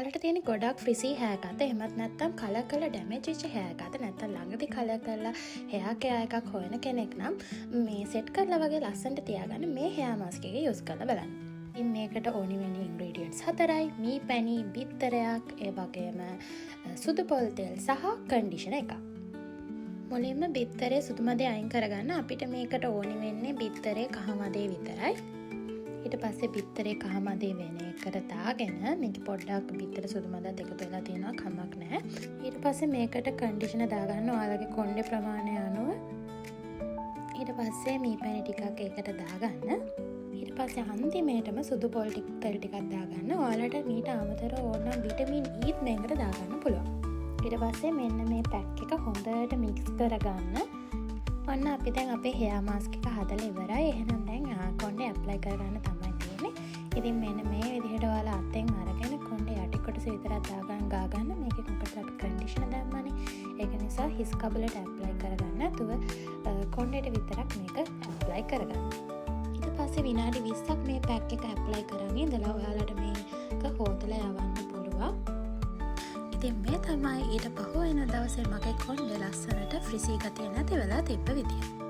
ඔයාලට තියෙන ගොඩක් ෆ්‍රිසි හෑ කත එහෙමත් නැත්නම් කලර් කරලා ඩැමේජ් වෙච්ච හෑ කත නැත්නම් ළඟදී කලර් කරලා හෙයා කෙයා එකක් හොයන කෙනෙක් නම් මේ සෙට් කරලා වගේ ලස්සනට තියාගන්න මේ හෙයා මාස්ක් එක යූස් කරලා බලන්න. ඉතින් මේකට ඕනි වෙන ඉන්ග්‍රීඩියන්ට්ස් 4යි. මී පැණි, බිත්තරයක්, ඒ වගේම සුදු පොල් තෙල් සහ කන්ඩිෂනර් එකක්. මුලින්ම බිත්තරේ සුදු මදේ අයින් කරගන්න. අපිට මේකට ඕනි වෙන්නේ බිත්තරේ කහ මදේ විතරයි. ඊට පස්සේ බිත්තරේ කහ මදේ වෙන එකට දාගෙන මේක පොඩ්ඩක් බිත්තර සුදු මදත් එකතු වෙලා තියෙනවා කමක් නැහැ. ඊට පස්සේ මේකට කන්ඩිෂනර් දාගන්න ඔයාලගේ කොණ්ඩේ ප්‍රමාණය අනුව. ඊට පස්සේ මී පැණි ටිකක් ඒකට දාගන්න. ඊට පස්සේ අන්තිමේටම සුදු පොල් තෙල් ටිකක් දාගන්න. ඔයාලට මීට අමතරව ඕන නම් විටමින් E මේකට දාගන්න පුළුවන්. ඊට පස්සේ මෙන්න මේ පැක් එක හොඳට මික්ස් කරගන්න. ඔන්න අපි දැන් අපේ හෙයා මාස්ක් එක හදලා ඉවරයි. එහෙනම් දැන් කොණ්ඩේ ඇප්ලයි කරගන්න තමයි තියෙන්නේ. ඉතින් මෙන්න මේ විදිහට ඔයාලා අතෙන් අරගෙන කොණ්ඩේ යටි කොටස විතරක් ගාගන්න. මේකේ මොකද අපි කන්ඩිෂනර් දැම්මනේ. ඒක නිසා හිස් කබලට ඇප්ලයි කරගන්න නැතුව කොණ්ඩේට විතරක් මේක ඇප්ලයි කරගන්න. ඊට පස්සේ විනාඩි 20ක් මේ පැක් එක ඇප්ලයි කරගෙන ඉඳලා ඔයාලට මේක හොදලා යවන්න පුළුවන්. ඉතින් මේ තමයි ඊට පහුවෙන දවසේ මගේ කොණ්ඩේ ලස්සනට ෆ්‍රිසි ගතිය නැති වෙලා තිබ්බ විදිය.